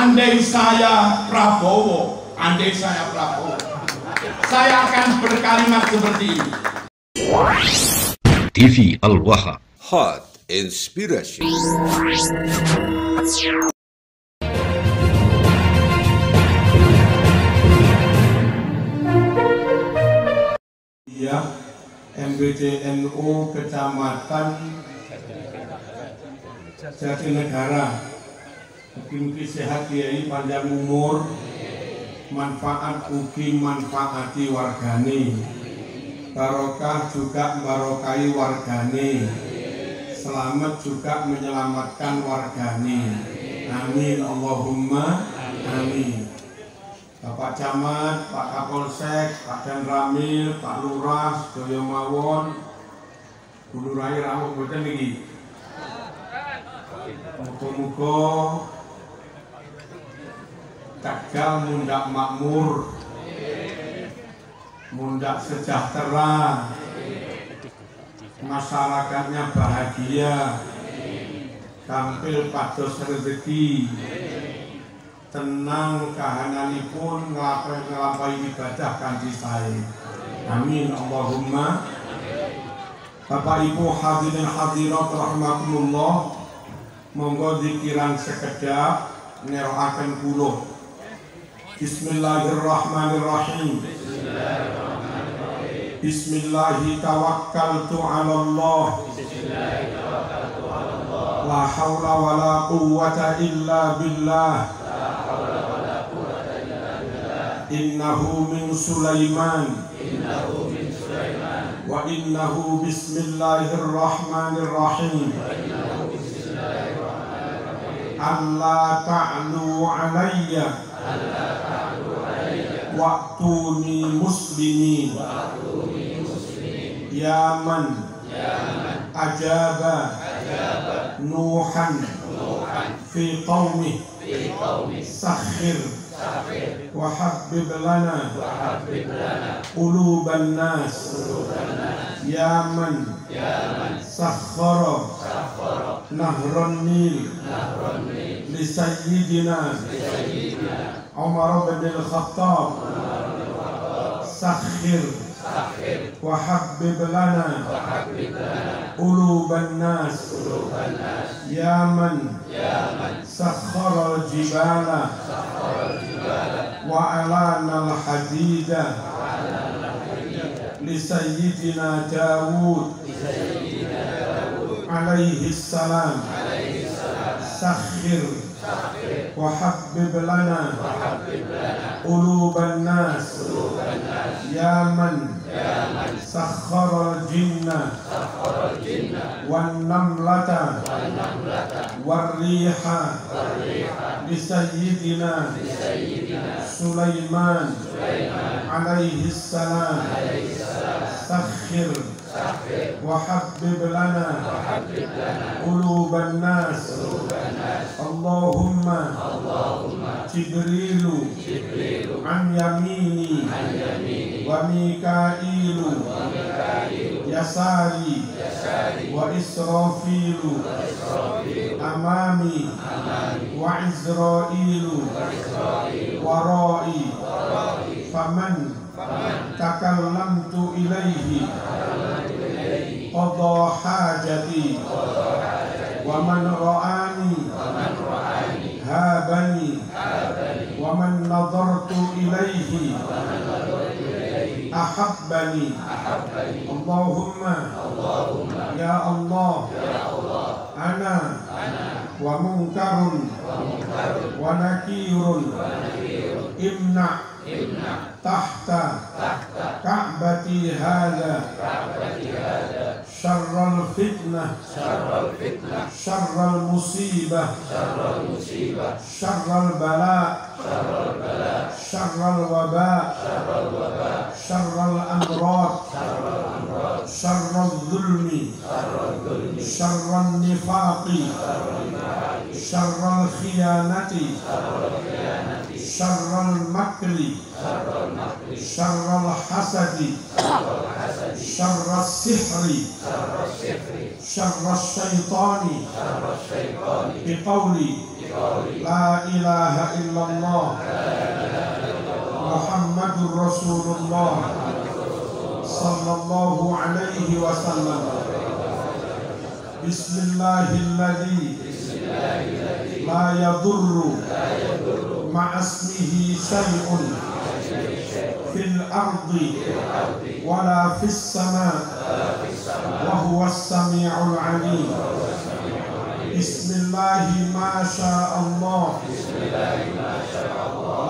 andai saya Prabowo, saya akan berkalimat seperti ini. TV Al-Waha, Hot Inspiration. Ya, MBDNU Kecamatan Jatinegara. Mungkin sehat Kiai, panjang umur, manfaat ugi manfaati wargane, barokah juga barokai wargane, selamat juga menyelamatkan wargane. Amin Allahumma amin. Bapak Camat, Pak Kapolsek, Pak Danramil, Pak Lurah, Joyo Mawon, Guru Rai Rawuh boten niki. Muga-muga gagal mundak makmur, mundak sejahtera, masyarakatnya bahagia, tampil pados rezeki, tenang kahananipun ngelampahi ibadah kanthi sae. Amin Allahumma. Bapak Ibu hadirin hadirat rahimakumullah, monggo zikiran sekedap neroaken kula. Bismillahirrahmanirrahim. Bismillahi tawakkaltu 'ala Allah. La haula wala quwwata illa billah. Innahu min Sulaiman. Wa innahu bismillahirrahmanirrahim. Allah ta'lu alayya wa'tuni muslimin. Ya man ajaba Nuhan fi qawmih sakhir wa habbib lana quluban nas. Ya man sakhara nahran nil li sayyidina Umar bin al-Khattab sakhir wa habbib lana quluban nas. Ya man sakhara al-jibala wa alana al-hadida li sayyidina Dawud alaihi salam sakhir wa habbib lana quluban nas. Ya man sakhara al-jinna wan namlata war riha li sayyidina Sulaiman alaihi salam sakhir wa habbib lana quluban nas. Allahumma Jibrilu an yamini wa Mikailu yasari wa Israfilu amami wa Izrailu warai. Faman takallamtu ilaihi qadha hajati wa man ra'ani habani wa man nadartu ilaihi ahabbani. Allahumma ya Allah ana wa munkarun wa nakirun imna tahta ka'bati hadha syarral fitnah syarral musibah syarral bala syarral waba syarral amrad syarral zulmi syarral nifaqi syarral khiyanati syarral makri syarral hasadi syarral sihri syarral syaitani biqawli لا إله إلا الله محمد رسول الله صلى الله عليه وسلم. بسم الله الذي لا يضر مع اسمه شيء في الأرض ولا في السماء وهو السميع العليم. بسم الله ما شاء الله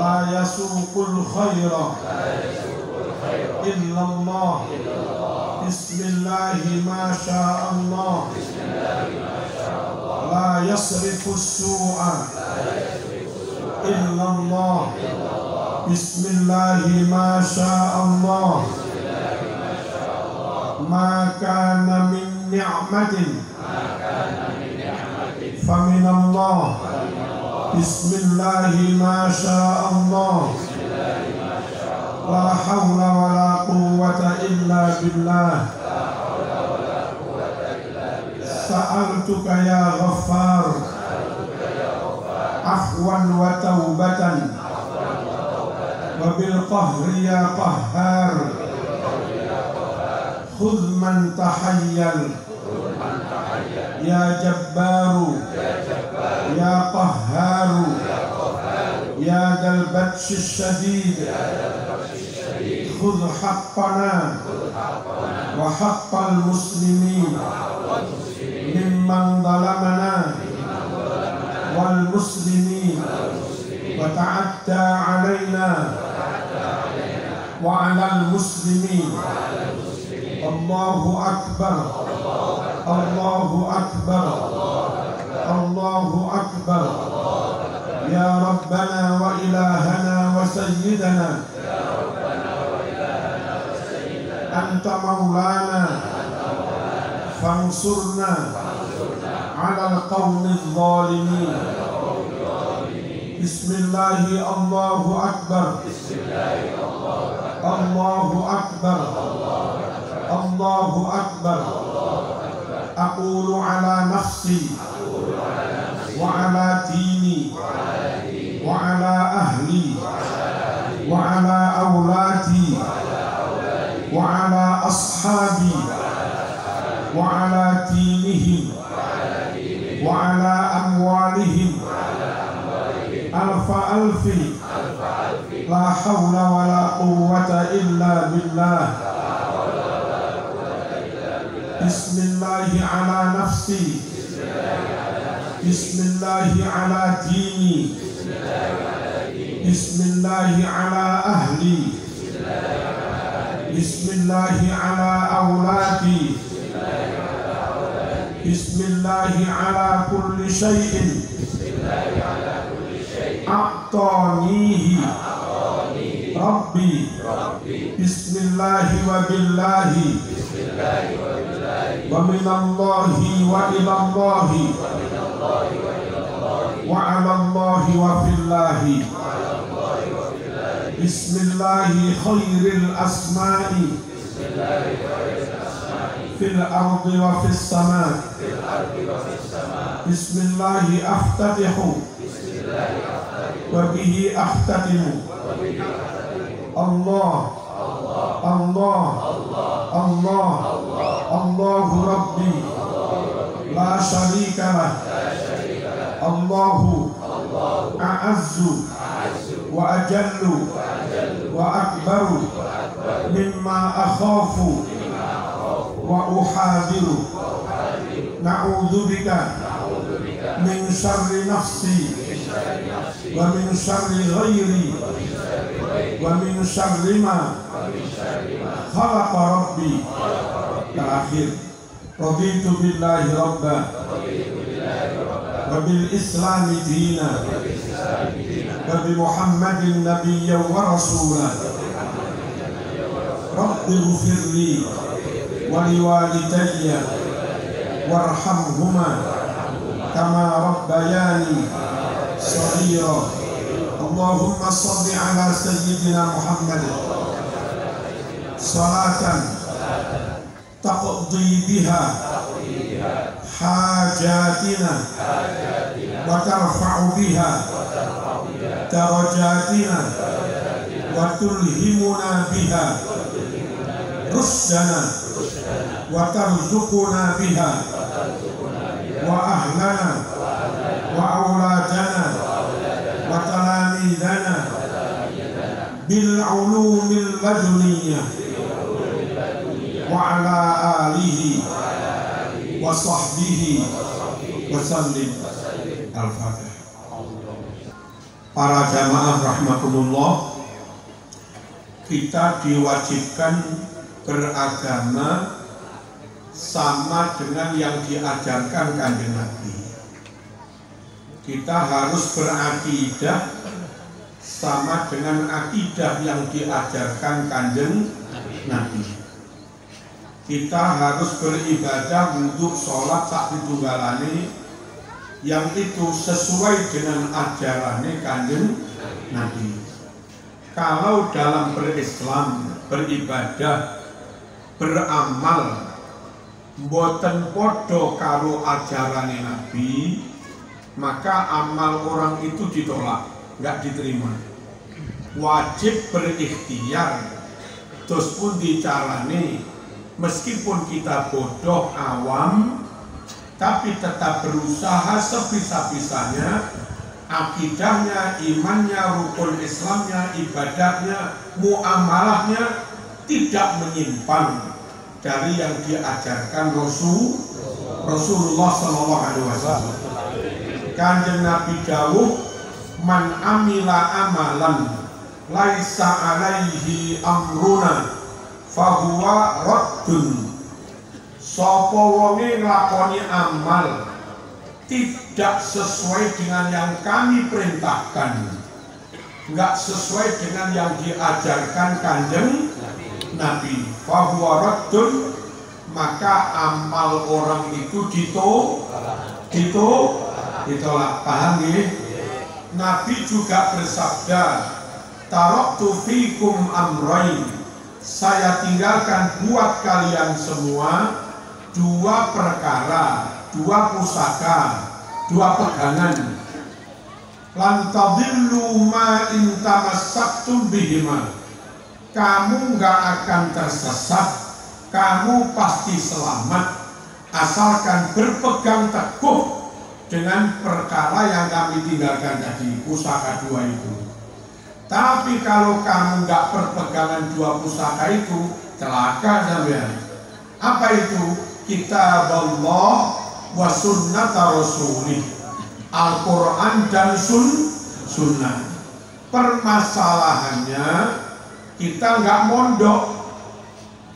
لا يسوق الخير إلا الله. بسم الله ما شاء الله لا يصرف السوء إلا الله. بسم الله ما شاء الله ما كان من نعمة فمن الله. بسم الله ما شاء الله لا حول ولا قوة إلا بالله. سألتك يا غفار عفوا وتوبة وبالقهر يا قهار خذ من تحيل يا جبار يا قهار يا ذا البطش الشديد خذ حقنا وحق المسلمين ممن ظلمنا والمسلمين وتعدى علينا وعلى المسلمين. الله أكبر الله أكبر الله أكبر. يا ربنا وإلهنا وسيدنا أنت مولانا فانصرنا على القوم الظالمين. بسم الله الله أكبر الله أكبر الله أكبر. أقول على نفسي وعلى ديني وعلى أهلي وعلى أولادي وعلى أصحابي وعلى دينهم وعلى أموالهم ألف ألف لا حول ولا قوة إلا بالله. بسم الله على نفسي بسم الله على ديني بسم الله على أهلي بسم الله على أولادي بسم الله على كل شيء أعطانيه ربي. بسم الله وبالله ومن الله وإلى الله وعلى الله وفي الله. بسم الله خير الأسماء في الأرض وفي السماء. بسم الله أفتتح وبه أختتم. الله الله الله الله ربي لا شريك له. الله أعز وأجل وأكبر مما أخاف وأحاذر. نعوذ بك من شر نفسي ومن شر غيري ومن شر ما خلق ربي. الأخير رضيت بالله ربا وبالإسلام دينا وبمحمد نبيا ورسولا. رب اغفر لي ولوالدي وارحمهما كما ربياني صغيرا. اللهم صل على سيدنا محمد صلاة تقضي بها حاجاتنا wa tarfa'u biha darajatina wa tulhimuna biha rusdana wa tarzuquna biha wa ahlana wa auladana wa talamidana bil ulumil laduniyah wa ala alihi wa sahbihi wa sallim. Al-Fatihah. Para jamaah rahimakumullah, kita diwajibkan beragama sama dengan yang diajarkan Kanjeng Nabi. Kita harus berakidah sama dengan akidah yang diajarkan Kanjeng Nabi. Kita harus beribadah untuk sholat sak pitunggalane yang itu sesuai dengan ajarannya Kanjeng Nabi. Kalau dalam berislam, beribadah, beramal mboten podo karo ajarannya Nabi, maka amal orang itu ditolak, nggak diterima. Wajib berikhtiar, terus pun dicarani, meskipun kita bodoh awam, tapi tetap berusaha sebisa-bisanya, akidahnya, imannya, rukun Islamnya, ibadahnya, muamalahnya tidak menyimpang dari yang diajarkan Rasulullah SAW. Kanjeng Nabi dawuh, man amila amalan laisa alaihi amruna fahuwa raddun. Sapa wonge nglakoni amal tidak sesuai dengan yang kami perintahkan, enggak sesuai dengan yang diajarkan Kanjeng Nabi, fahuwa raddun, maka amal orang itu ditolak. Paham nggih? Nabi juga bersabda, taraktu fikum amrayn, saya tinggalkan buat kalian semua dua perkara, dua pusaka, dua pegangan. Lan tadillu ma in tamassaktum bihima. Kamu nggak akan tersesat, kamu pasti selamat asalkan berpegang teguh dengan perkara yang kami tinggalkan tadi, pusaka dua itu. Tapi kalau kamu nggak berpegangan dua pusaka itu, celaka sampean. Apa itu? Kitab Allah wa sunnat Rasulih, Al-Quran dan sunnah. Permasalahannya kita nggak mondok,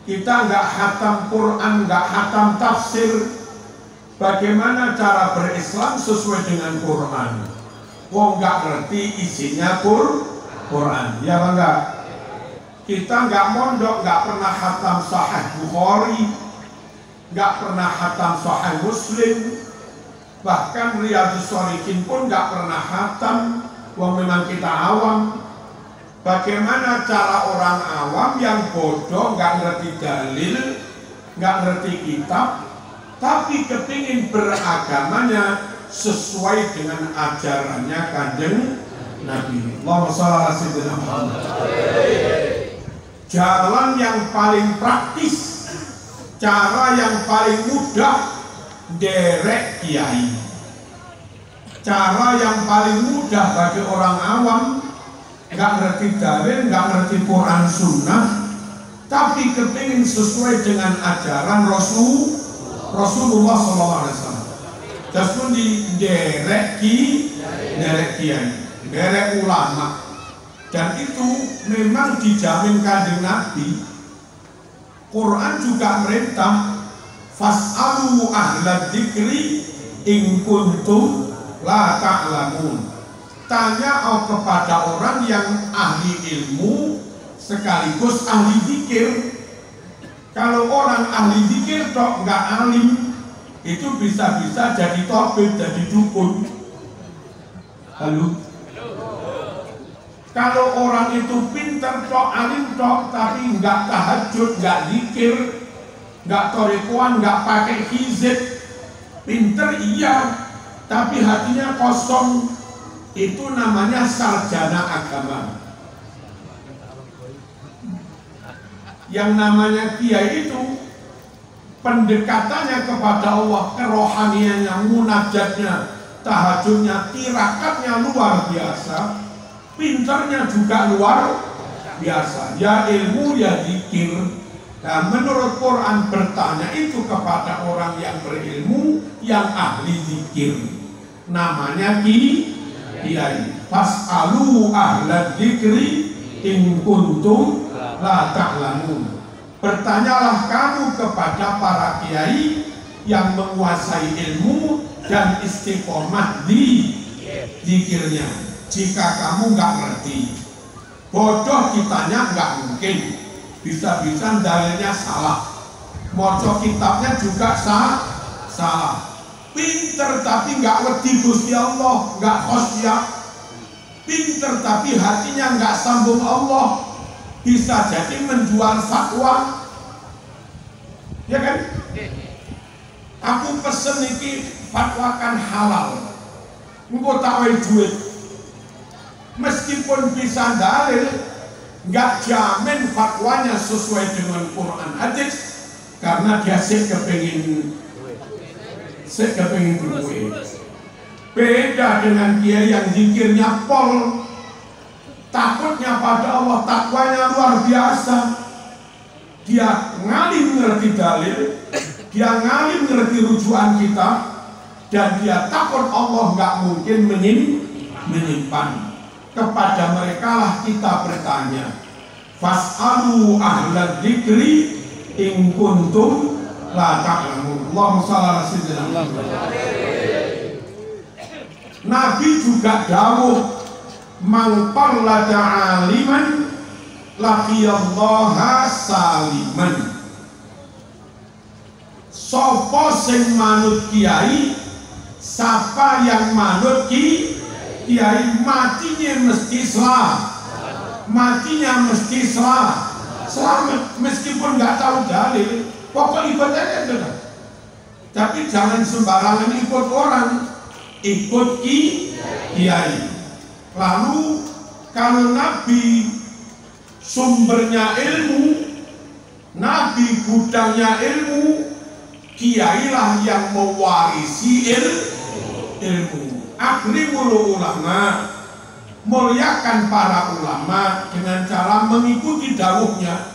kita nggak khatam Quran, nggak khatam tafsir. Bagaimana cara berislam sesuai dengan Quran? Wong nggak ngerti isinya Quran, ya enggak? Kita nggak mondok, nggak pernah khatam Sahih Bukhari, nggak pernah khatam Sahih Muslim, bahkan Riyadhus Shalihin pun nggak pernah khatam. Wong memang kita awam. Bagaimana cara orang awam yang bodoh, nggak ngerti dalil, nggak ngerti kitab, tapi kepingin beragamanya sesuai dengan ajarannya Kanjeng Nabi. Allahumma shalli ala sayyidina Muhammad. Jalan yang paling praktis, cara yang paling mudah, derek kiai. Cara yang paling mudah bagi orang awam, nggak ngerti dalil, nggak ngerti Quran Sunnah, tapi kepingin sesuai dengan ajaran Rasulullah SAW. Terus pun di derek kiai, derek ulama, dan itu memang dijamin Kanjeng Nabi. Quran juga merintah, fas'alu ahlad dzikri in kuntum la ta'lamun. Tanya kepada orang yang ahli ilmu sekaligus ahli zikir. Kalau orang ahli zikir tok nggak alim, itu bisa-bisa jadi tobit, jadi dukun. Halo. Kalau orang itu pintar tok, alim tok, tapi nggak tahajud, nggak zikir, nggak torikuan, nggak pakai hizib, pintar iya, tapi hatinya kosong, itu namanya sarjana agama. Yang namanya kiai itu pendekatannya kepada Allah, kerohaniannya, munajatnya, tahajudnya, tirakatnya luar biasa, pintarnya juga luar biasa. Ya ilmu, ya zikir. Nah, menurut Quran bertanya itu kepada orang yang berilmu, yang ahli zikir. Namanya kiai. Fas'alu ahla dzikri in kuntum la ta'lamun. Bertanyalah kamu kepada para kiai yang menguasai ilmu dan istiqomah di zikirnya. Jika kamu nggak ngerti, bodoh ditanya nggak mungkin. Bisa-bisa dalilnya salah, moco kitabnya juga salah. Pinter tapi nggak wedi Gusti Allah, nggak khosyah. Pinter tapi hatinya nggak sambung Allah, bisa jadi menjual fatwa, ya kan? Aku pesen iki fatwakan halal, engkau tak wae duit, meskipun bisa dalil, nggak jamin fatwanya sesuai dengan Quran hadis, karena dia kepengin duit. Beda dengan dia yang zikirnya pol, takutnya pada Allah, takwanya luar biasa. Dia ngalim ngerti dalil, dia ngalim ngerti rujukan kita, dan dia takut Allah nggak mungkin menyimpan. Kepada mereka lah kita bertanya. Fas'alu ahla dzikri in kuntum la ta'lamun. Allahumma shalli ala sayyidina Muhammad. Nabi juga dawuh, man qallada aliman laqiyallaha saliman. Sopo sing manut kiai, siapa yang manut kiai, matinya mesti selamat, meskipun nggak tahu dalil, pokok ibadahnya sudah. Tapi jangan sembarangan ikut orang, ikut kiai. Lalu kalau Nabi sumbernya ilmu, Nabi gudangnya ilmu, kiailah yang mewarisi ilmu. Akrimul ulama, muliakan para ulama dengan cara mengikuti dawuhnya.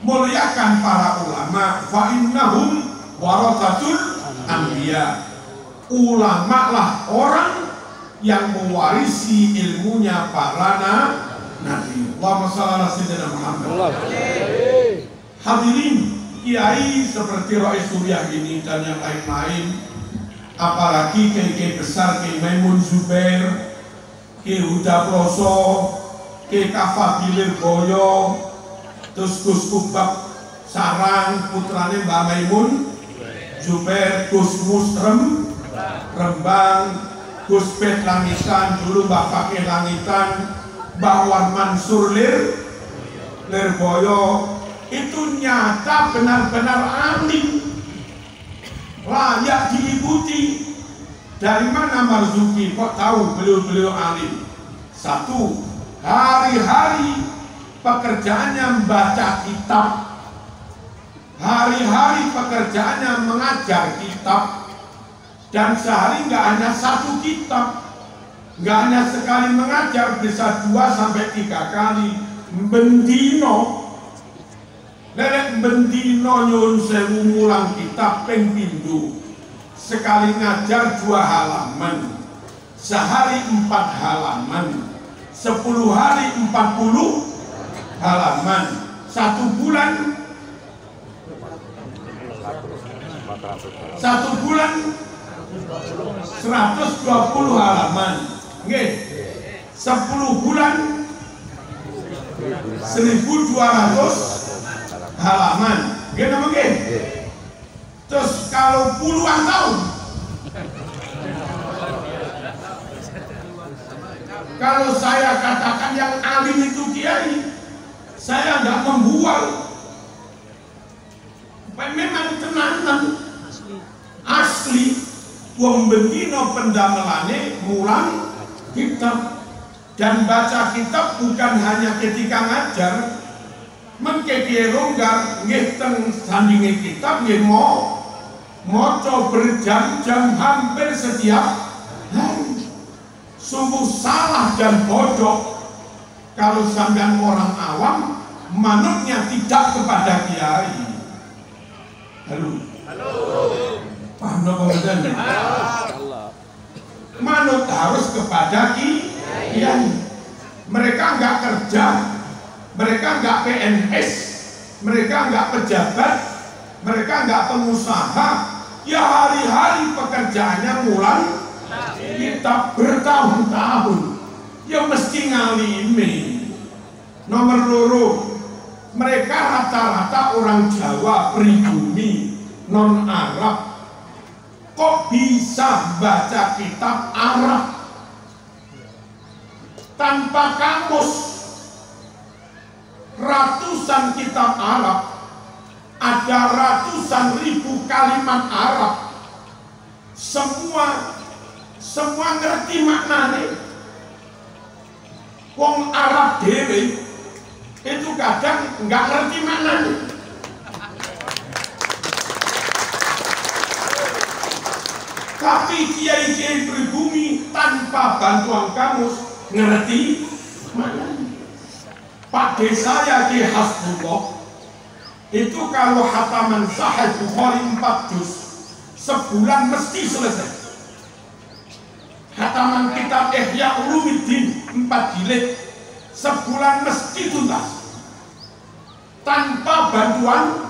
Muliakan para ulama, fa innahum warathatul anbiya. Ulama lah orang yang mewarisi ilmunya para nabi. Allahumma shalli ala sayyidina Muhammad. Hadirin, kiai seperti Rais Suriah ini dan yang lain-lain, apalagi kiai besar, Kiai Maimun Zubair, Kiai Huda Ploso, Kiai Kafabilir Boyo, terus Gus Kubak Sarang, putrane Mbak Maimun Zubair, Gus Musrem Rembang, Gus Pet Langitan, dulu Mbak Fakih Langitan, Mbak Wan Mansur Lirboyo, itu nyata benar-benar alim, layak diikuti. Dari mana Marzuki kok tahu beliau-beliau alim? Satu, hari-hari pekerjaannya membaca kitab, hari-hari pekerjaannya mengajar kitab, dan sehari nggak hanya satu kitab, nggak hanya sekali mengajar, bisa 2 sampai 3 kali. Bendino, lelek bendino nyun sewu mulang kitab ping pindho. Sekali ngajar 2 halaman, sehari 4 halaman, 10 hari 40 halaman, 1 bulan 120 halaman, nggih. 10 bulan 1200 halaman, nggih napa nggih? Terus kalau puluhan tahun, kalau saya katakan yang alim itu kiai, saya nggak membual. Memang tenanan asli Wong bendino pendamelane mulang kitab. Dan baca kitab bukan hanya ketika ngajar, mengke kiye longgar nggih teng sandinge kitab nggih maca berjam-jam hampir setiap hari. Sungguh salah dan bodoh kalau sampean orang awam manutnya tidak kepada kiai. Halo. Paham no kemudian? Manut harus kepada kiai. Mereka nggak kerja, mereka nggak PNS, mereka nggak pejabat, mereka nggak pengusaha. Ya hari-hari pekerjaannya mulai kita bertahun-tahun. Ya mesti ngalimi. Nomor loro, mereka rata-rata orang Jawa pribumi, non Arab. Kok bisa baca kitab Arab tanpa kamus? Ratusan kitab Arab, ada ratusan ribu kalimat Arab, semua ngerti maknanya. Wong Arab dewe itu kadang nggak ngerti maknanya. Tapi kiai-kiai pribumi tanpa bantuan kamus ngerti maknanya. Pak desa ya Ki Hasbullah itu kalau hataman Sahih Bukhari 4 juz sebulan mesti selesai. Hataman kitab Ihya Ulumuddin 4 jilid sebulan mesti tuntas tanpa bantuan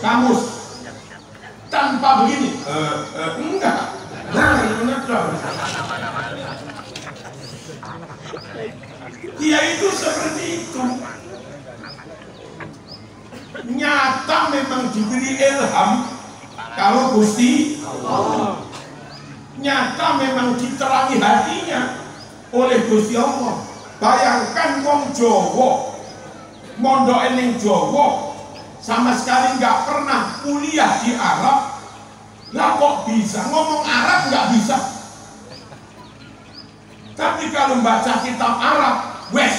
kamus. Tanpa begini, enggak. Nah, dia itu seperti itu. Nyata memang diberi ilham kalau Gusti Allah. Nyata memang diterangi hatinya oleh Gusti Allah. Bayangkan wong Jawa, mondok ning Jawa, sama sekali nggak pernah kuliah di Arab, lah kok bisa ngomong Arab nggak bisa. Tapi kalau baca kitab Arab, wes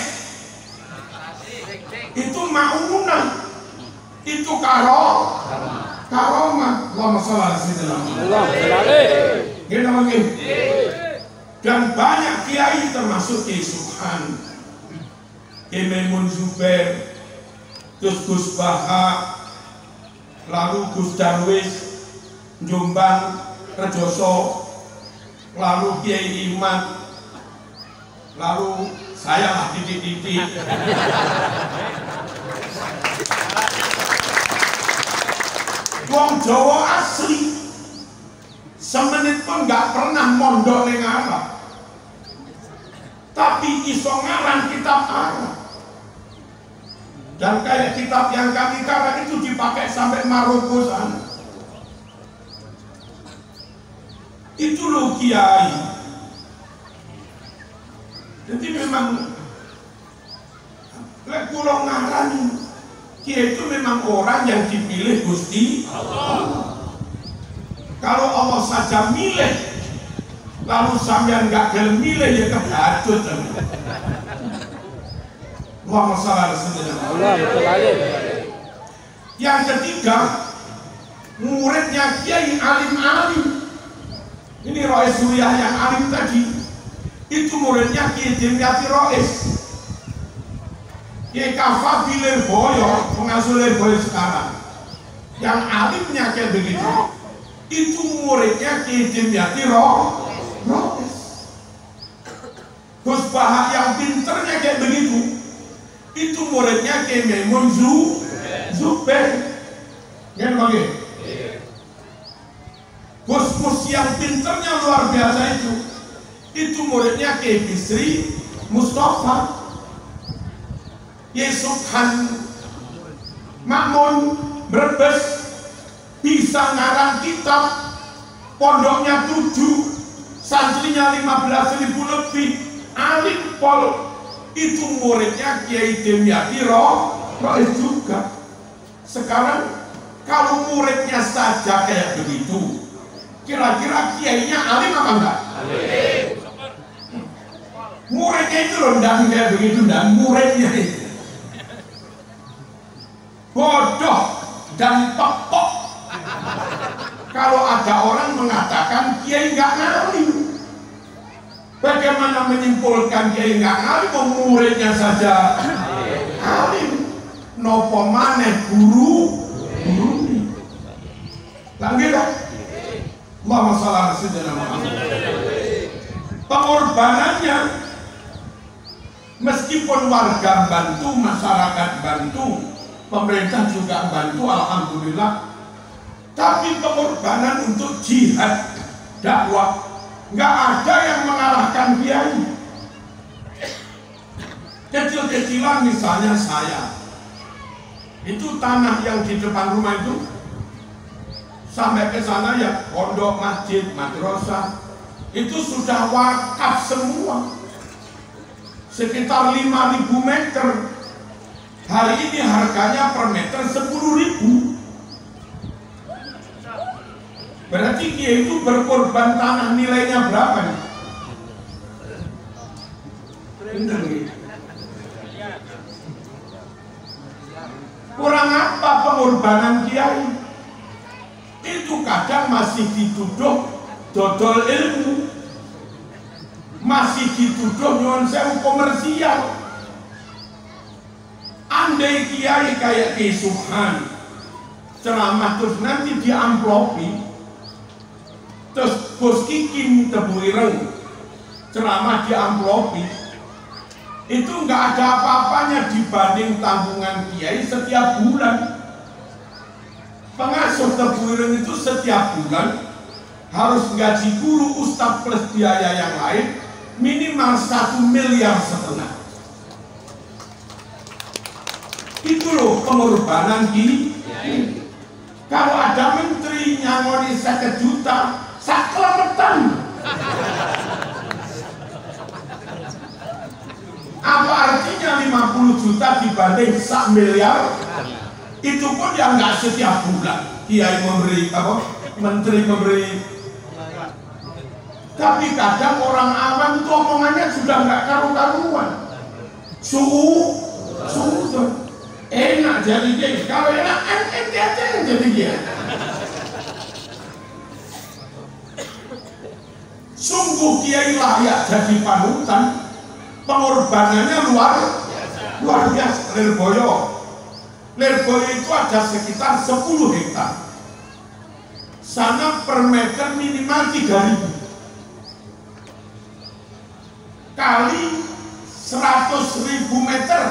itu maunah, itu karomah. Allahumma shalli ala sayyidina. Dan banyak kiai termasuk Kiai Subhan, Kiai Maimun Zubair, terus Gus Baha, lalu Gus Darwis, Jombang, Rejoso, lalu Kiai Iman, lalu saya lah titik-titik. Wong Jawa asli, semenit pun nggak pernah mondok ning Arab, tapi iso ngarang kitab Arab. Dan kayak kitab yang kami karang itu dipakai sampai Maroko sana. Itu loh kiai. Jadi memang lek kula ngarani kiai itu memang orang yang dipilih Gusti Allah. Kalau Allah saja milih, lalu sampean nggak gelem milih ya kebacut. Allahumma shalli ala sayyidina. Yang ketiga, muridnya kiai alim-alim. Ini Rois Suriah yang alim tadi, itu muridnya Kiai Dimyati Rois. Kiai Kafabi Lirboyo, pengasuh Lirboyo sekarang, yang alimnya kayak begitu, itu muridnya Kiai Dimyati Rois. Gus Baha yang pinternya kayak begitu, itu muridnya Kiai Maimun Zubair. Yang bagaimana? Gus yang pinternya luar biasa itu muridnya Kiai Bisri Mustafa. Kiai Subhan Makmun Brebes bisa ngarang kitab, pondoknya 7, santrinya 15.000 lebih, alim pol. Itu muridnya Kiai Dimyati Rois juga. Sekarang kalau muridnya saja kayak begitu, Kira-kira kiainya alim apa enggak? Muridnya itu loh, dan kayak begitu, dan muridnya itu bodoh dan pekok. Kalau ada orang mengatakan kiai nggak ngalim, bagaimana menyimpulkan kiai nggak ngalim? Muridnya saja alim, nopo maneh guru lagi lah. Masalah sejarah pengorbanannya, meskipun warga bantu, masyarakat bantu, pemerintah juga bantu, alhamdulillah. Tapi pengorbanan untuk jihad dakwah nggak ada yang mengalahkan kiai. Kecil-kecilan misalnya saya, itu tanah yang di depan rumah itu sampai ke sana ya pondok, masjid, madrasah itu sudah wakaf semua, sekitar 5.000 meter. Hari ini harganya per meter 10.000. Berarti dia itu berkorban tanah, nilainya berapa nih? Kurang apa pengorbanan kiai? Itu kadang masih dituduh dodol ilmu, masih dituduh nyuwun sewu komersial. Andai kiai kayak Ki Subhan ceramah terus nanti diamplopi, terus Gus Kikim Tebu Ireng ceramah diamplopi, itu nggak ada apa-apanya dibanding tanggungan kiai setiap bulan. Pengasuh Tebu Ireng itu setiap bulan harus gaji guru, ustadz plus biaya yang lain minimal 1,5 miliar. Itu loh pengorbanan kiai. Kalau ada menteri nyangoni 1 juta, saklemetan. Apa artinya 50 juta dibanding 1 miliar? Itu pun yang nggak setiap bulan kiai memberi apa, menteri memberi. Tapi kadang orang awam itu omongannya sudah nggak karu-karuan. Suhu enak jadi dia. Kalau enak ente aja yang jadi dia. Sungguh kiai layak jadi panutan. Pengorbanannya luar biasa. Lirboyo itu ada sekitar 10 hektar. Sana per meter minimal 3.000 kali 100.000 meter,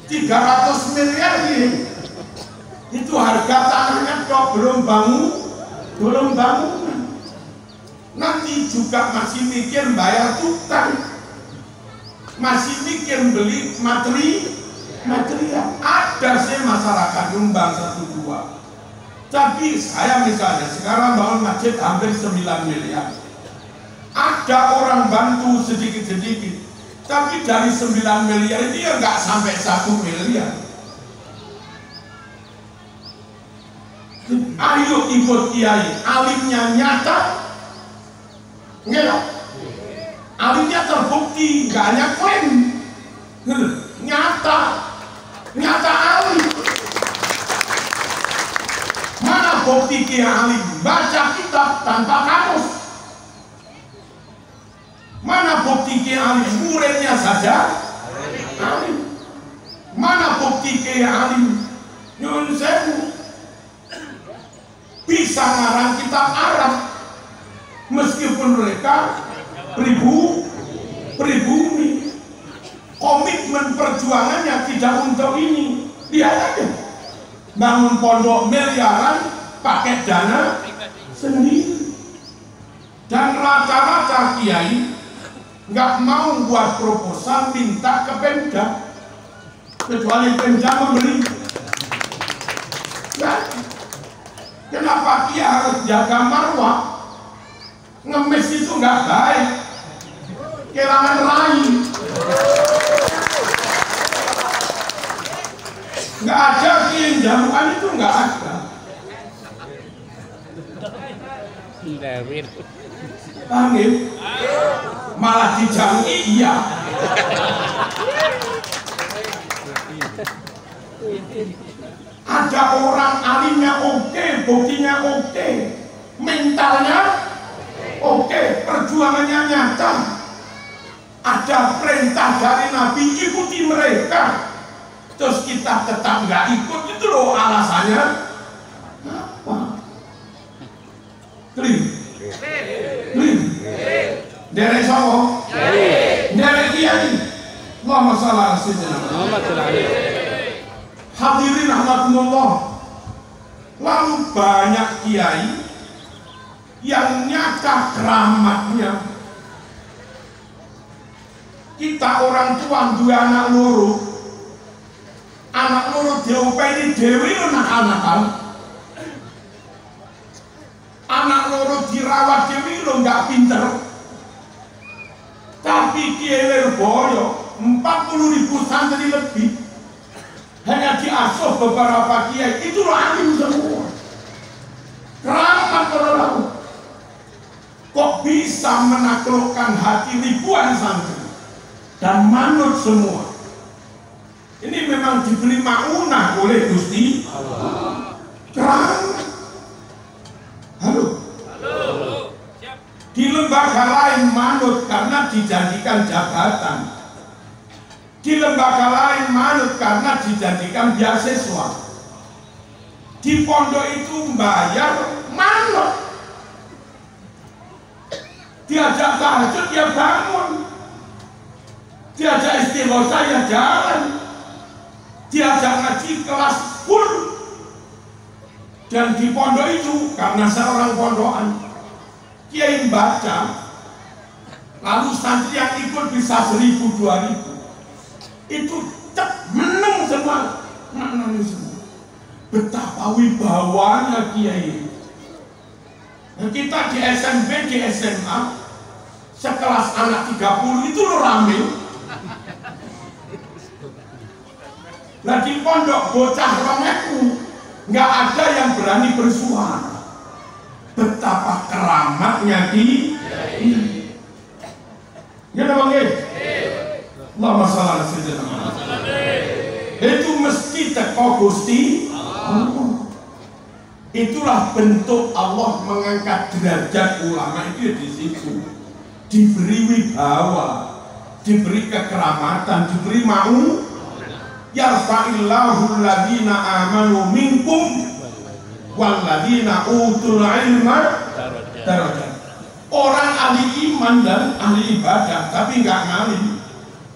300 miliar ini. Itu harga tanahnya kok belum bangunan. Nanti juga masih mikir bayar tukang, masih mikir beli material. Ada sih masyarakat nyumbang 1-2. Tapi saya misalnya sekarang bangun masjid hampir 9 miliar. Ada orang bantu sedikit-sedikit. Tapi dari 9 miliar ini ya nggak sampai 1 miliar. Ayo ikut kiai, alimnya nyata, enggak? Alimnya terbukti, nggak hanya klaim, nyata alim. Mana bukti kiai alim? Baca kitab tanpa kamus. Mana bukti kiai alim? Muridnya saja alim. Mana bukti kiai alim? Nyuwun sewu bisa ngarang kitab Arab meskipun mereka pribumi. Komitmen perjuangannya tidak untuk ini. Lihat aja, bangun pondok miliaran pakai dana sendiri. Dan rata-rata kiai nggak mau buat proposal minta ke Pemda, kecuali Pemda memberi. Nah, kenapa kiai harus jaga marwah? Ngemis itu nggak baik, kehilangan rai. Nggak ada kiai jamuan itu, nggak ada. Paham ya? Malah dijangi iya. Ada orang alimnya oke, buktinya oke, mentalnya oke, perjuangannya nyata. Ada perintah dari Nabi, ikuti mereka. Terus kita tetap nggak ikut, itu loh alasannya apa? Clear? Derek Sawo? Derek Kiai? Allahumma shalli ala sayyidina. Hadirin rahmatullah. Lalu banyak kiai yang nyata keramatnya. Kita orang tua dua anak loro. Anak loro diopeni dewi anak-anakan. Anak loro dirawat dewi lo nggak pinter. Tapi Kiai Lirboyo 40.000 santri lebih hanya diasuh beberapa kiai, itu alim semua. Keramat orang kok bisa menaklukkan hati ribuan santri dan manut semua. Ini memang diberi maunah oleh Gusti Allah. Keramat. Halo. Siap. Di lembaga lain manut karena dijanjikan jabatan. Di lembaga lain manut karena dijanjikan beasiswa. Di pondok itu bayar manut. Diajak tahajud ya bangun. Diajak istighosa ya jalan. Diajak ngaji kelas full. Dan di pondok itu karena seorang pondokan, kiai baca, lalu santri yang ikut bisa 1.000-2.000. Itu menang semua, maknanya semua. Betapa wibawanya kiai. Nah, kita di SMP, di SMA, sekelas anak 30 itu lo rame. Nah di pondok bocah romeku, nggak ada yang berani bersuara. Betapa keramatnya kiai. Ya bang ya. Allahumma shalli ala sayyidina. Itu mesti teko Gusti Allah. Itulah bentuk Allah mengangkat derajat ulama itu di situ. Diberi wibawa, diberi kekeramatan, diberi mau. Yarfa'illahu alladhina amanu minkum walladhina utul ilma darajat. Orang ahli iman dan ahli ibadah tapi nggak ngalim,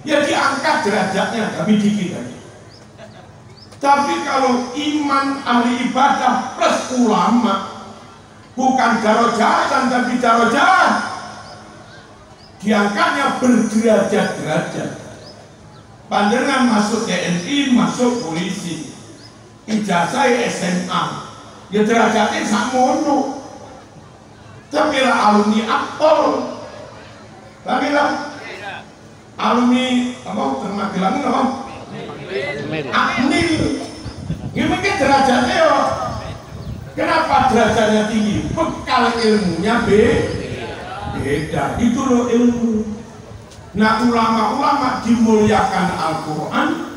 ya diangkat derajatnya tapi dikit aja. Tapi kalau iman ahli ibadah plus ulama, bukan darajatan tapi darajat, diangkatnya berderajat-derajat. Panjenengan masuk TNI, masuk polisi, ijazah SMA, ya derajatnya sakmono. Tapi lah alumni Akpol, tapi lah alumni apa Magelang apa? Akmil, gimana derajatnya ya? Kenapa derajatnya tinggi? Bekal ilmunya beda. Itu loh ilmu. Nah ulama-ulama dimuliakan Al-Quran,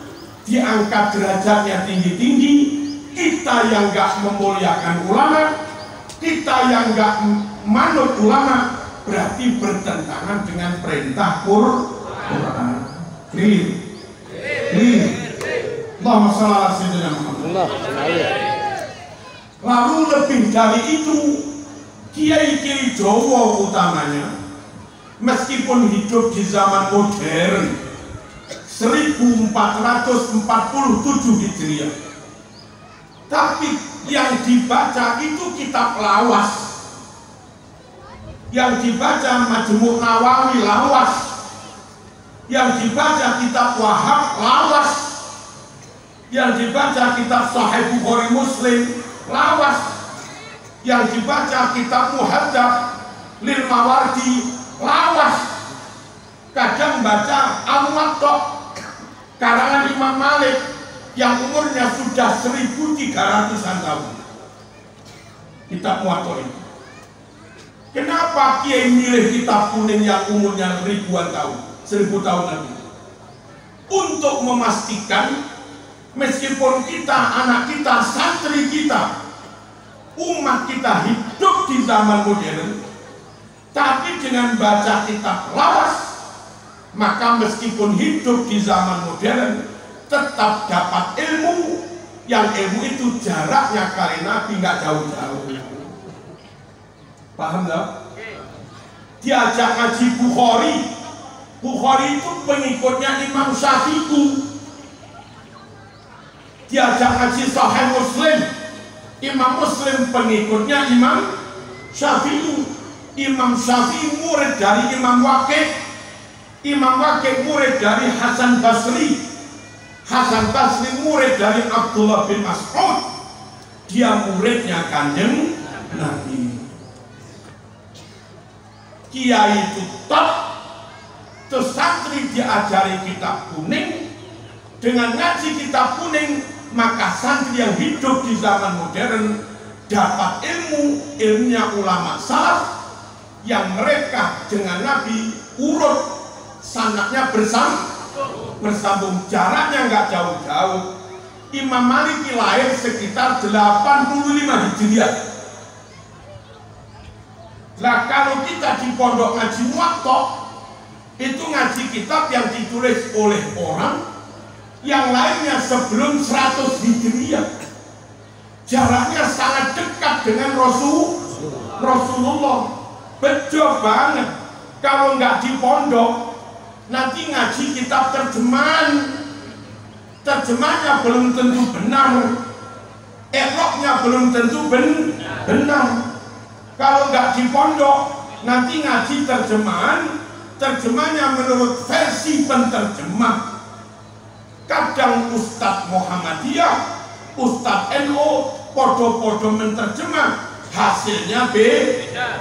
diangkat derajatnya tinggi-tinggi. Kita yang gak memuliakan ulama, kita yang gak manut ulama, berarti bertentangan dengan perintah Quran. Clear. Allahumma shalli ala sayyidina Muhammad. Lalu lebih dari itu, kiai-kiai Jawa utamanya, meskipun hidup di zaman modern 1447 Hijriah, tapi yang dibaca itu kitab lawas, yang dibaca Majmu' Nawawi lawas, yang dibaca kitab Wahab lawas, yang dibaca kitab Sahih Bukhari Muslim lawas, yang dibaca kitab Muhadzab Lil Mawardi lawas. Kadang baca Al-Muwatta karangan Imam Malik yang umurnya sudah 1.300-an tahun. Kitab Muwatta itu Kenapa kiai milih kitab kuning yang umurnya ribuan tahun, 1000 tahun lagi? Untuk memastikan meskipun kita, anak kita, santri kita, umat kita hidup di zaman modern, tapi dengan baca kitab lawas, maka meskipun hidup di zaman modern, tetap dapat ilmu, yang ilmu itu jaraknya kali Nabi nggak jauh-jauh. Paham nggak? Diajak ngaji Bukhari. Bukhari itu pengikutnya Imam Syafi'i. Diajak ngaji Sahih Muslim. Imam Muslim pengikutnya Imam Syafi'i. Imam Syafi'i murid dari Imam Waqi'. Imam Waqi' murid dari Hasan Basri. Hasan Basri murid dari Abdullah bin Mas'ud. Dia muridnya Kanjeng Nabi. Kiai itu top, terus santri diajari kitab kuning. Dengan ngaji kitab kuning, maka santri yang hidup di zaman modern dapat ilmu, ilmunya ulama salaf yang mereka dengan Nabi urut sanadnya bersambung, jaraknya nggak jauh-jauh. Imam Malik lahir sekitar 85 Hijriah. Nah, kalau kita di pondok ngaji Muwatta, itu ngaji kitab yang ditulis oleh orang yang lainnya sebelum 100 Hijriah. Jaraknya sangat dekat dengan Rasulullah. Bejo banget. Kalau nggak di pondok, nanti ngaji kitab terjemahannya belum tentu benar, eloknya belum tentu benar. Kalau nggak di pondok, nanti ngaji terjemahannya menurut versi penterjemah. Kadang Ustadz Muhammadiyah, Ustadz NU, podo-podo menterjemah, hasilnya beda.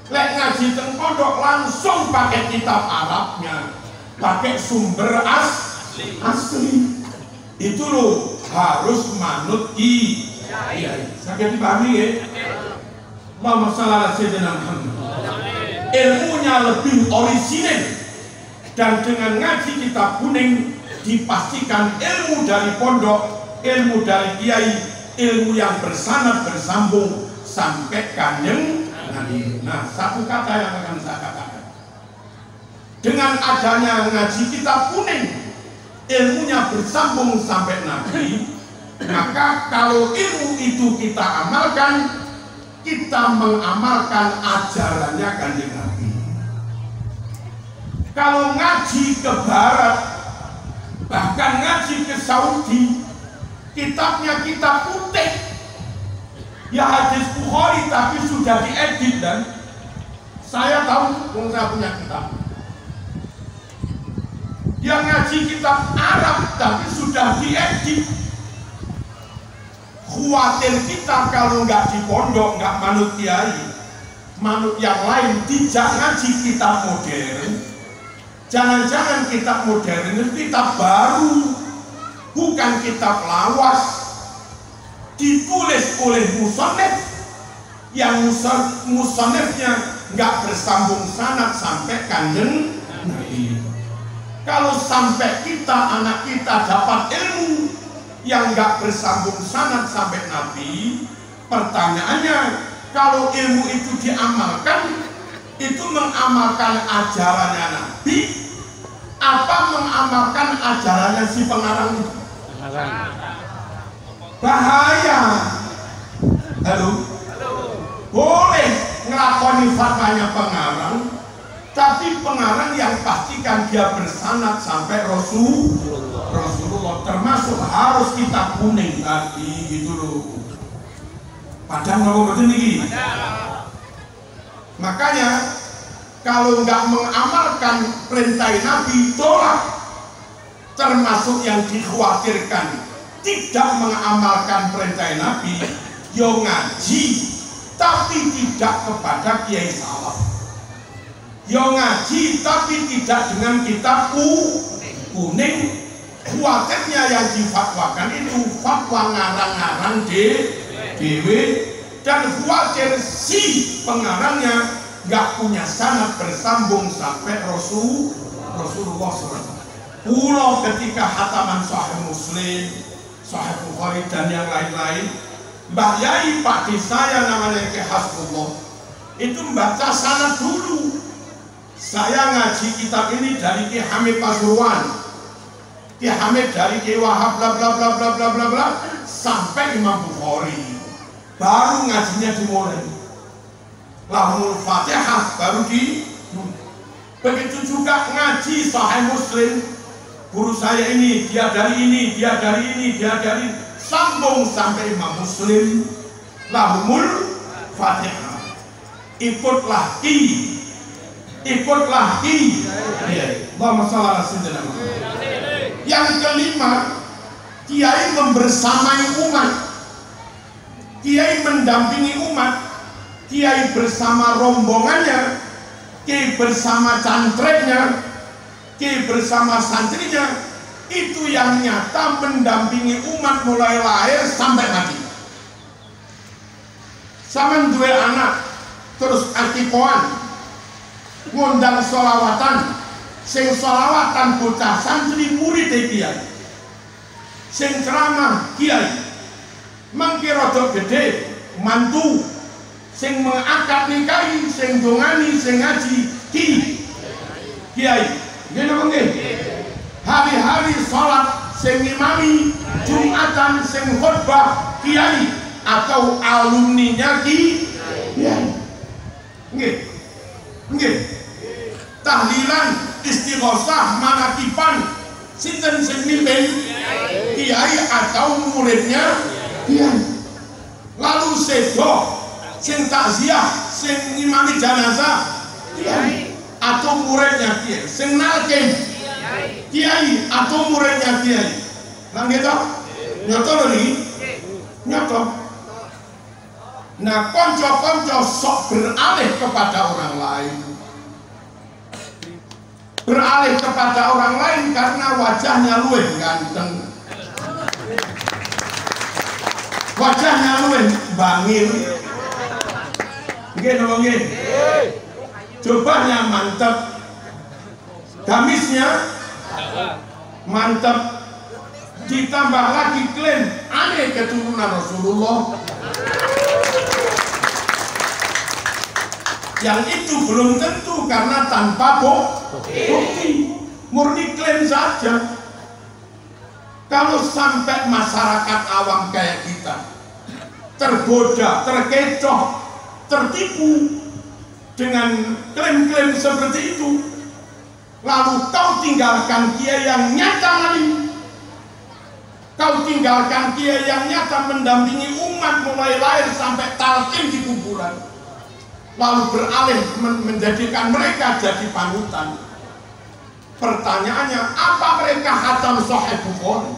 Lek ngaji teng pondok langsung pakai kitab Arabnya, pakai sumber asli. Itu loh harus manut kiai. Sakit dipahami ya? Allahumma shalli ala sayyidina Muhammad. Ilmunya lebih orisinil, dan dengan ngaji kitab kuning dipastikan ilmu dari pondok, ilmu dari kiai, ilmu yang bersanad bersambung sampai Kanjeng Nabi. Nah, satu kata yang akan saya katakan, dengan adanya ngaji kitab kuning, ilmunya bersambung sampai Nabi. Maka kalau ilmu itu kita amalkan, kita mengamalkan ajarannya Kanjeng Nabi. Kalau ngaji ke barat, bahkan ngaji ke Saudi, kitabnya kitab putih, ya hadis Bukhari tapi sudah diedit. Dan saya tahu, saya punya kitab. Dia ngaji kitab Arab tapi sudah diedit. Khawatir kita kalau nggak di pondok, nggak manut kiai, manut yang lain, tidak ngaji kitab modern. Jangan-jangan kitab modern itu kitab baru, bukan kitab lawas, ditulis oleh musonef, yang musonefnya nggak bersambung sanad sampai Kanjeng Nabi. Kalau sampai kita, anak kita dapat ilmu yang nggak bersambung sanad sampai Nabi, pertanyaannya, kalau ilmu itu diamalkan, itu mengamalkan ajarannya Nabi apa mengamalkan ajarannya si pengarang itu? Bahaya. Halo? Boleh ngelakoni fatwanya pengarang, tapi pengarang yang pastikan dia bersanad sampai Rasulullah, termasuk harus kitab kuning tadi gitu loh. Padahal ngomong betul nih. Makanya kalau nggak mengamalkan perintah Nabi, tolak. Termasuk yang dikhawatirkan tidak mengamalkan perintah Nabi, yo ngaji tapi tidak kepada kiai salaf. Yo ngaji tapi tidak dengan kitab kuning. Khawatirnya yang difatwakan itu fatwa ngarang-ngarang dewe dan khawatir si pengarangnya nggak punya sanad bersambung sampai Rasulullah SAW. Pulau ketika hataman Sahih Muslim, Sahih Bukhari dan yang lain-lain, Mbah Yai Pak Di saya namanya Ki Hasbullah itu membaca sanad dulu. Saya ngaji kitab ini dari Ki Hamid Pasuruan, Ki Hamid dari Ki Wahab bla bla bla bla bla bla bla sampai Imam Bukhari, baru ngajinya dimulai. Lahul Fatihah baru di. Begitu juga ngaji Sahih Muslim, guru saya ini, dia dari ini, dia dari ini, dia dari ini, sambung sampai Imam Muslim, Lahul Fatihah. Ikutlah ki, ikutlah ki. Allahumma shalli ala sayyidina Muhammad. Yang kelima, kiai membersamai umat, kiai mendampingi umat, kiai bersama rombongannya, kiai bersama cantreknya, kiai bersama santrinya, itu yang nyata mendampingi umat mulai lahir sampai mati. Sama dua anak terus akipoan ngundang sholawatan, sing sholawatan bocah santri murid kiai, sing ceramah kiai, mangkirodok gede mantu, sing mengakad nikahi, sing dongani, sing ngaji kiai. Gini apa nggih? Hari-hari sholat sing imami, Jumatan sing khutbah kiai atau alumninya kiai. Nggih. Nggih. Tahlilan, istighosah, manakipan sinten sing mimpin? Kiai atau muridnya kiai. Lalu sedo sing takziah, sing ngimami jenazah kiai atau muridnya kiai, sing nalkin kiai atau muridnya kiai. Nang gitu? Nyoto lho niki. Nyoto. Nah, konco-konco sok beralih kepada orang lain. Beralih kepada orang lain karena wajahnya luwih ganteng, wajahnya luwih bangil. Nggih napa nggih? Jubahnya mantep, gamisnya mantep, ditambah lagi klaim aneh keturunan Rasulullah. Yang itu belum tentu karena tanpa bukti, murni klaim saja. Kalau sampai masyarakat awam kayak kita tergoda, terkecoh, tertipu dengan klaim-klaim seperti itu, lalu kau tinggalkan kiai yang nyata lagi, kau tinggalkan kiai yang nyata mendampingi umat mulai lahir sampai talqin di kuburan, lalu beralih menjadikan mereka jadi panutan. Pertanyaannya, apa mereka khatam Sahih Bukhari?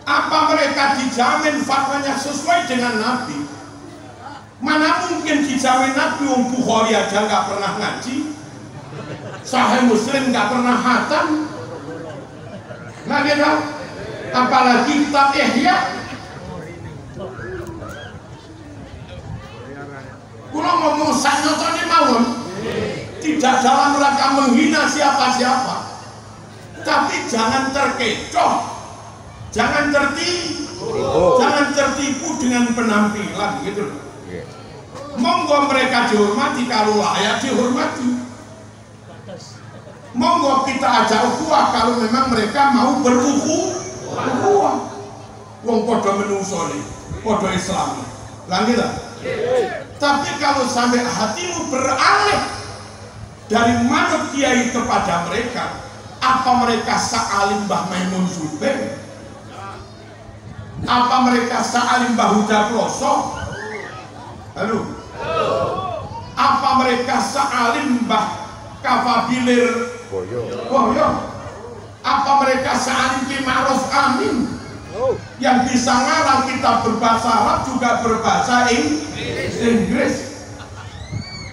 Apa mereka dijamin fatwanya sesuai dengan Nabi? Mana mungkin dijamin Nabi? Bukhari aja nggak pernah ngaji, Sahih Muslim nggak pernah khatam, nah gitu. Apalagi kitab Ihya. Kalau ngomong saknotone mawon, tidak dalam rangka menghina siapa-siapa, tapi jangan terkecoh, jangan tertipu dengan penampilan gitu. Monggo mereka dihormati kalau layak dihormati. Monggo kita ajak ukhuwah kalau memang mereka mau berukhuwah. Wong podo menungso nih, podo Islam. Lanjut lah. Tapi kalau sampai hatimu beralih dari manut kiai kepada mereka, apa mereka sa'alim Mbah Maimun Zubair? Apa mereka sa'alim Mbah Huda Ploso? Halo? Apa mereka sa'alim Mbah Kafabilir Boyo? Apa mereka sa'alim Ki Ma'ruf Amin? Yang bisa ngarang kitab berbahasa Arab juga berbahasa Inggris.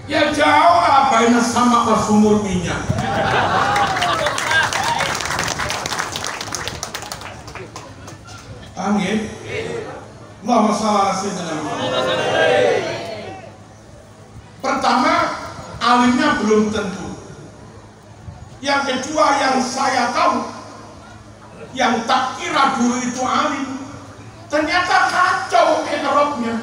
Ya jauh lah baina sama sumur minyak. Paham ya? Allahumma shalli ala sayyidina Muhammad. Pertama, alimnya belum tentu. Yang kedua, yang saya tahu, yang tak kira dulu itu alim, ternyata kacau Eropnya.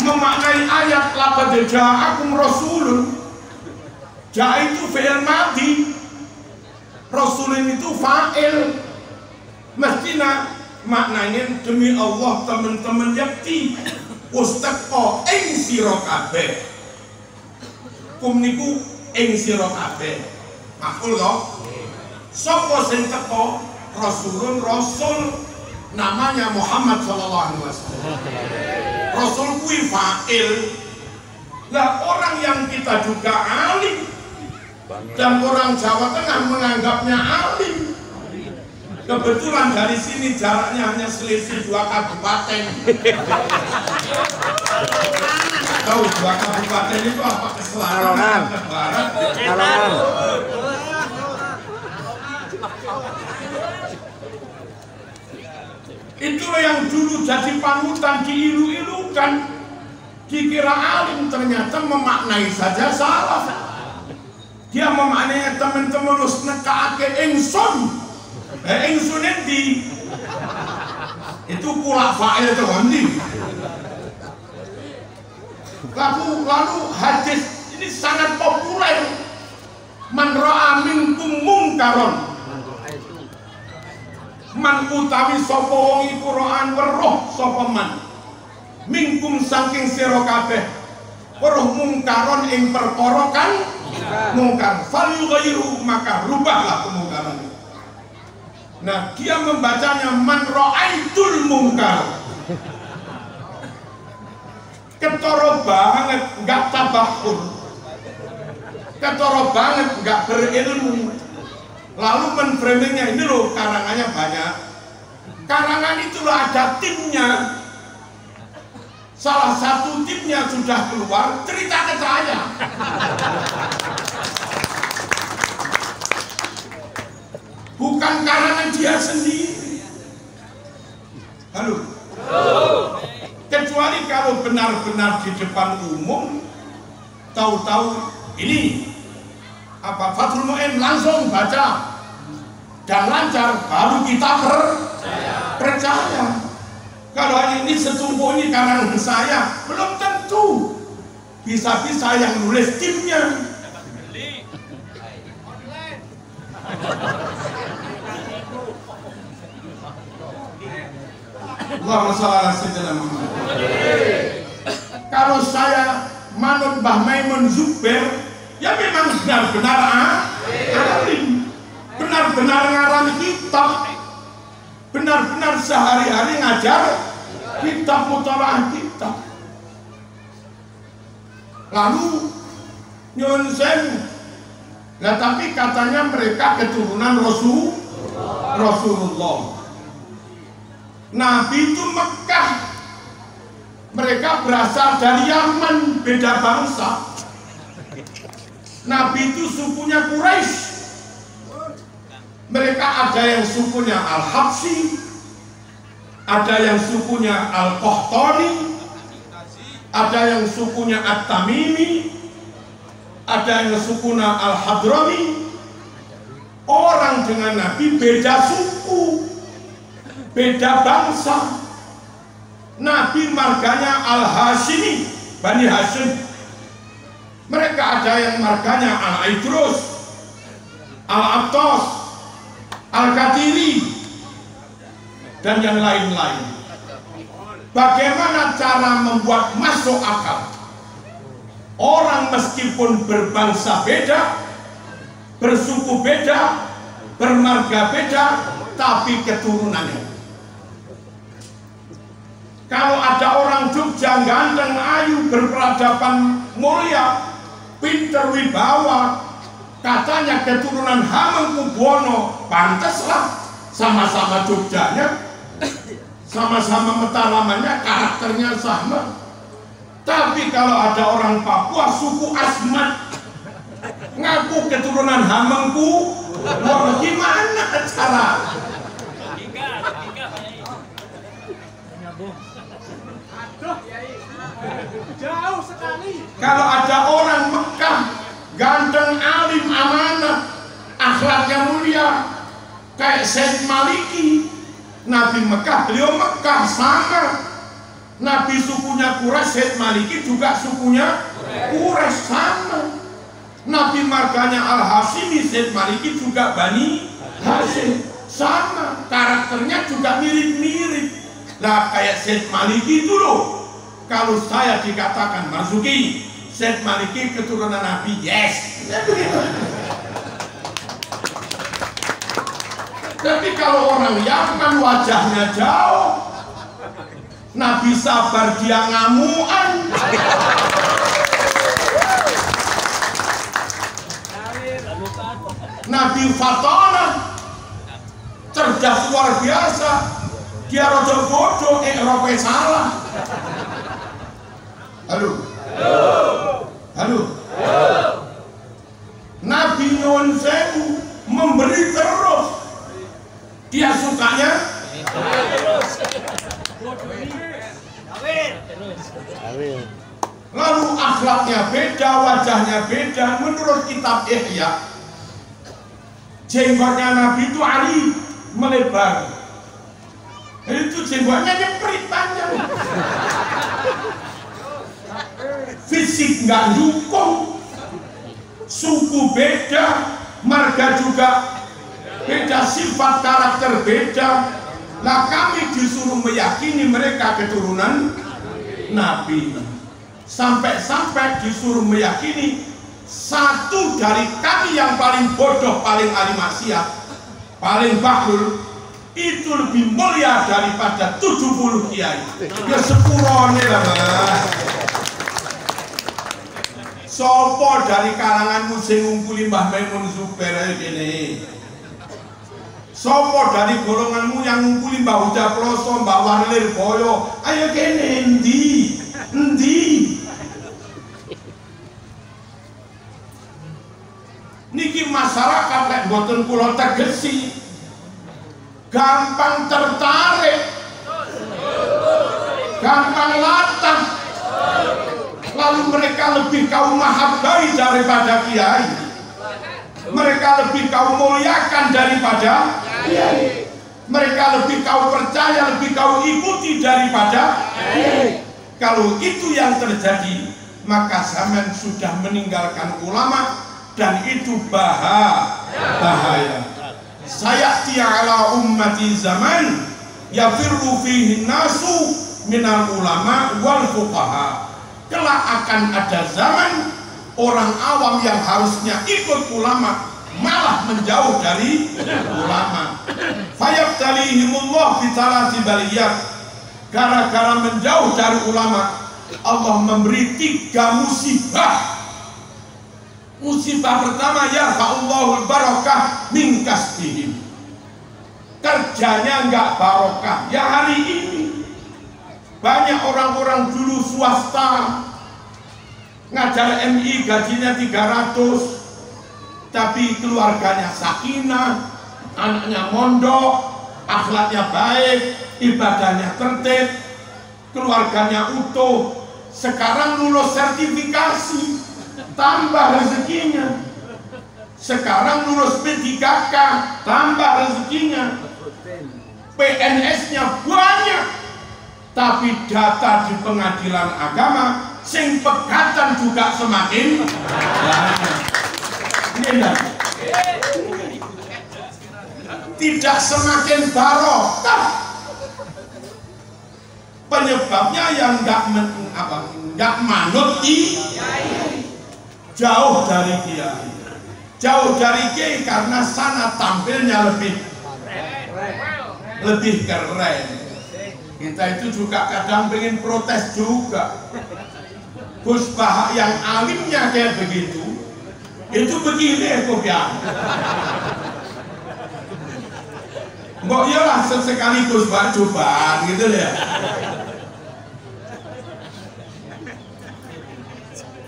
Memaknai ayat laqad ja'akum rasulun, ja itu fi'il madhi, rasulun itu fa'il. Mestinya maknanya demi Allah teman-teman yakti ustaqo ing sira kabeh. Kum niku ing sira kabeh. Makul kok. Sapa sing teko? Rasulun, rasul namanya Muhammad sallallahu alaihi wasallam. Rasul kuwi fa'il. Lah orang yang kita juga alim dan orang Jawa Tengah menganggapnya alim. Kebetulan dari sini jaraknya hanya selisih 2 kabupaten. Tahu 2 kabupaten itu apa? Ke selatan, ke barat, itulah yang dulu jadi panutan, diilu-ilukan, dikira alim, ternyata memaknai saja salah. Dia memaknai teman-teman harus nekake ingsun. Ingsun endi? Itu pula fa'il itu endi? Lalu hadis ini sangat populer. Man ra'a minkum mungkaron, man utawi sapa wong iku ro'an weruh sapa man minkum saking sira kabeh weruh mungkaron ing perkara kan mungkar falyughayyiru, maka rubahlah kemungkaran. Nah, dia membacanya man ra'aitul mungkar. Ketoro banget, enggak tabahur, ketoro banget, enggak berilmu. Lalu menframingnya, ini loh karangannya banyak. Karangan itulah ada timnya. Salah satu timnya sudah keluar, cerita ke saya. Bukan karangan dia sendiri. Halo? Kecuali kalau benar-benar di depan umum, tahu-tahu ini apa Fathul Mu'in langsung baca dan lancar, baru kita percaya. Kalau ini setumpu ini karangan saya, belum tentu. Bisa-bisa yang nulis timnya. Allahumma shalli ala sayyidina Muhammad. Kalau saya manut Mbah Maimun Zubair, ya memang benar-benar alim, benar-benar ngarang kitab, benar-benar sehari-hari ngajar kitab, mutalaah kitab. Lalu nyuwun sewu, nah tapi katanya mereka keturunan Rasulullah. Nabi itu Mekah, mereka berasal dari Yaman, beda bangsa. Nabi itu sukunya Quraisy. Mereka ada yang sukunya Al-Habsyi, ada yang sukunya Al-Qahtani, ada yang sukunya At-Tamimi, ada yang sukunya Al-Hadrami. Orang dengan Nabi beda suku, beda bangsa. Nabi marganya Al-Hashimi, Bani Hashim. Mereka ada yang marganya Al-Idrus, Al-Abtas, Al-Qadiri, dan yang lain-lain. Bagaimana cara membuat masuk akal? Orang meskipun berbangsa beda, bersuku beda, bermarga beda, tapi keturunannya. Kalau ada orang Jogja ganteng, ayu, berperadaban mulia, pinter, wibawa, katanya keturunan Hamengkubuwono, pantaslah sama-sama Jogjanya, sama-sama mataramannya, karakternya sama. Tapi kalau ada orang Papua suku Asmat ngaku keturunan Hamengku, wah gimana cara? Jauh sekali. Kalau ada orang Mekah ganteng, alim, amanah, akhlaknya mulia kayak Syed Maliki, Nabi Mekah, beliau Mekah sama. Nabi sukunya Quraisy, Syed Maliki juga sukunya Quraisy sama. Nabi marganya Al-Hashimi, Syed Maliki juga Bani Hashim sama. Karakternya juga mirip-mirip. Nah kayak Syed Maliki itu loh. Kalau saya dikatakan Marzuki, Syed Maliki keturunan Nabi, yes. Tapi kalau orang Yaman wajahnya jauh, Nabi sabar dia ngamuan. Nabi Fatana cerdas luar biasa, dia rodo bodoh, rope salah. Halo. Halo. Nabi Nyuwun Sewu memberi terus. Dia sukanya lalu akhlaknya beda, wajahnya beda. Menurut kitab Ihya, jenggotnya Nabi itu ali melebar. Itu jenggotnya nyeprit panjang. Fisik nggak dukung, suku beda, marga juga beda, sifat karakter beda. Nah kami disuruh meyakini mereka keturunan Nabi. Sampai-sampai disuruh meyakini satu dari kami yang paling bodoh, paling ahli maksiat, paling bahlul, itu lebih mulia daripada 70 kiai. Ya sepurone lah mas. Sopo dari kalanganmu sing ngumpuli Mbah Maimun Zubair ini? Sopo dari golonganmu yang ngumpuli Mbah Huda Ploso, Mbah Warlir Boyo? Ayo kene endi? Endi? Niki masyarakat lek boten kula tegesi gampang tertarik, gampang latah. Lalu mereka lebih kau mahabbai daripada kiai, mereka lebih kau muliakan daripada kiai, mereka lebih kau percaya, lebih kau ikuti daripada kiai. Kalau itu yang terjadi, maka zaman sudah meninggalkan ulama, dan itu bahaya. Sayati ala ummati zaman yafirru fihi nasu minal ulama wal fuqaha. Kelak akan ada zaman orang awam yang harusnya ikut ulama malah menjauh dari ulama. Fayabtalihimullah bitalati baliyat. Gara-gara menjauh dari ulama, Allah memberi 3 musibah. Musibah pertama, yarfa'ullahul barakah min kasbihim. Kerjanya enggak barokah. Ya hari ini banyak orang-orang dulu swasta ngajar MI gajinya 300, tapi keluarganya sakinah, anaknya mondok, akhlaknya baik, ibadahnya tertib, keluarganya utuh. Sekarang lulus sertifikasi, tambah rezekinya. Sekarang lulus P3K, tambah rezekinya. PNS-nya banyak, tapi data di pengadilan agama sing pegatan juga semakin banyak. Tidak semakin barokah. Penyebabnya yang nggak manut jauh dari kiai. Jauh dari kiai karena sana tampilnya lebih keren. Kita itu juga kadang pengen protes juga. Gus Bah yang alimnya kayak begitu, itu begini kopiah. Mbok iyalah sekaligus Pak cobaan gitu ya.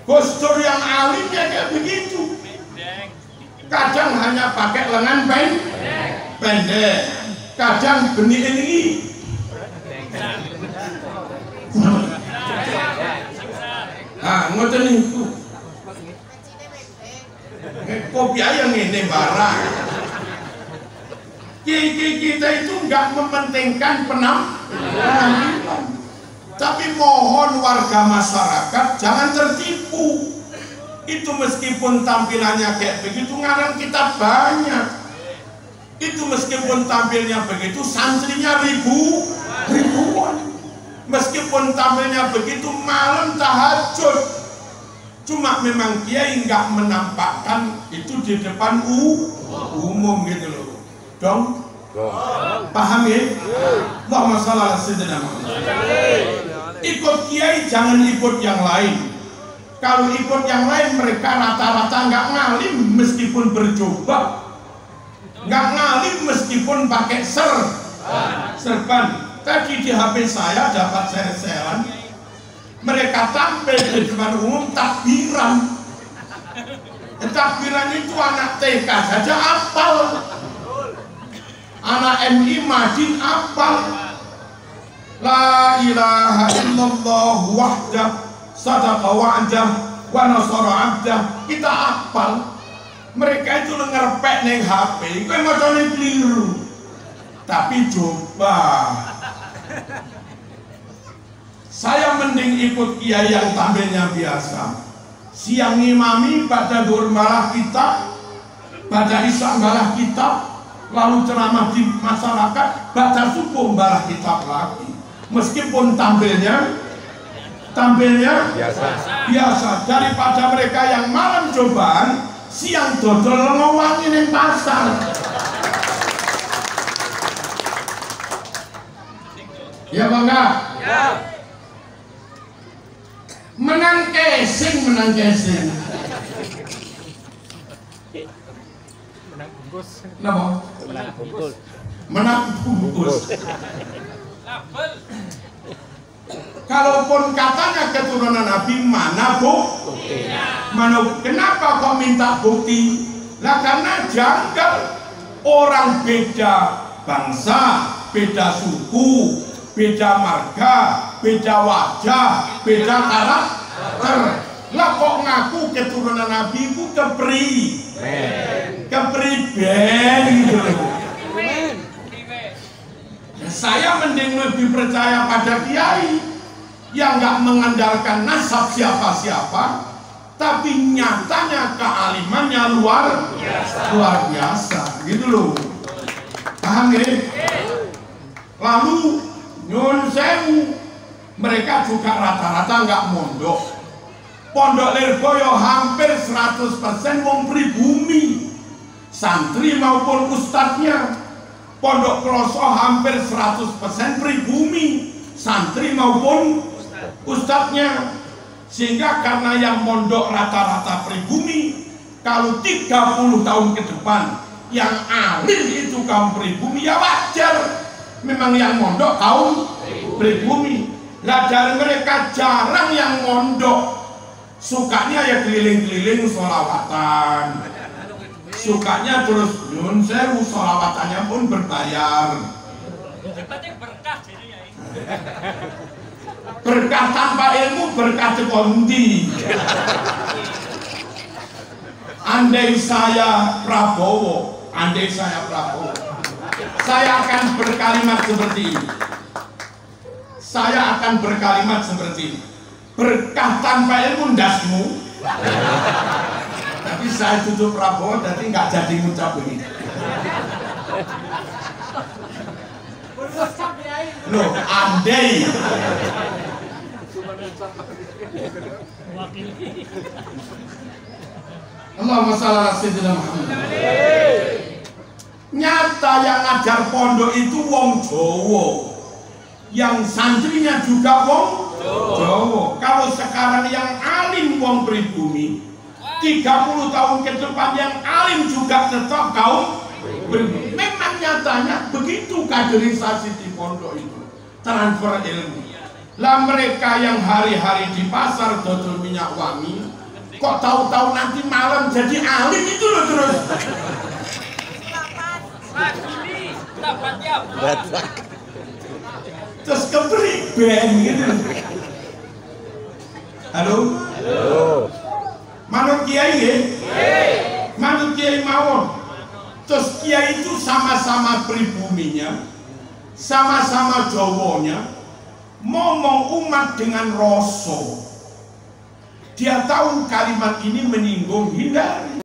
Gus Dur yang alimnya kayak begitu. Kadang hanya pakai lengan pendek, kadang benih ini. Nah, ngoten niku. Kopi ayam ini barang. Kita itu nggak mementingkan penampilan, tapi mohon warga masyarakat jangan tertipu. Itu meskipun tampilannya kayak begitu ngarang kita banyak. Itu meskipun tampilnya begitu santrinya ribuan. Meskipun tampilnya begitu malam tahajud. Cuma memang kiai nggak menampakkan itu di depan umum gitu loh. Dong? Paham ya? Allahumma shalli ala sayyidina Muhammad. Ikut kiai jangan ikut yang lain. Kalau ikut yang lain mereka rata-rata nggak ngalim meskipun berjubah, nggak ngalim meskipun pakai serban. Tadi di HP saya dapat share-sharean, mereka tampil di depan umum takbiran. Takbiran itu anak TK saja apal, anak MI Madin apal. La ilaha illallah wahdah sadaqa wa'dah wa nasara 'abdah, kita apal. Mereka itu ngerepek neng HP, kowe macane keliru. Tapi coba saya mending ikut kiai yang tampilnya biasa. Siang ngimami, pada dhuwur malah kitab, pada isya malah kitab, lalu ceramah di masyarakat, pada subuh malah kitab lagi. Meskipun tampilnya biasa daripada mereka yang malam cobaan siang dodol ngowangi neng pasar. Ya bangga. Ya. Menang casing. Menang bungkus. Kenapa? Menang bungkus. Kalaupun katanya keturunan Nabi, mana kenapa kok minta bukti? Lah karena janggal, orang beda bangsa, beda suku, beda marga, beda wajah, beda karakter. Lah kok ngaku keturunan Nabi itu kepri ben gitu. Saya mending lebih percaya pada kiai yang nggak mengandalkan nasab siapa-siapa, tapi nyatanya kealimannya luar biasa gitu loh. Paham ya? Lalu nyun sewu, mereka juga rata-rata nggak mondok. Pondok Lirboyo hampir 100% wong pribumi, santri maupun ustadznya. Pondok Kloso hampir 100% pribumi, santri maupun ustadznya. Sehingga karena yang mondok rata-rata pribumi, kalau 30 tahun ke depan yang alim itu kaum pribumi, ya wajar. Memang yang mondok kaum pribumi. Lah dari mereka jarang yang mondok, sukanya ya keliling-keliling sholawatan, sukanya terus nyun sewu, sholawatannya pun berbayar. Berkah tanpa ilmu berkah cekondi. Andai saya Prabowo, saya akan berkalimat seperti ini. Berkah tanpa ilmu ndasmu. Tapi saya tutup Prabowo, jadi nggak jadi ngucap ini. Loh, andai. Allahumma shalli ala sayyidina Muhammad. Nyata yang ngajar pondok itu wong Jawa, yang santrinya juga wong Jawa. Kalau sekarang yang alim wong pribumi, 30 tahun ke depan yang alim juga tetap kaum pribumi. Memang nyatanya begitu kaderisasi di pondok itu, transfer ilmu. Lah mereka yang hari-hari di pasar dodol minyak wangi, kok tahu-tahu nanti malam jadi alim itu loh terus. Terus keberi band gitu. Halo? Halo. Manut kiai nggih? Manut kiai mawon. Terus kiai itu sama-sama pribuminya, sama-sama Jawanya, ngomong umat dengan rasa. Dia tahu kalimat ini menyinggung, hindari.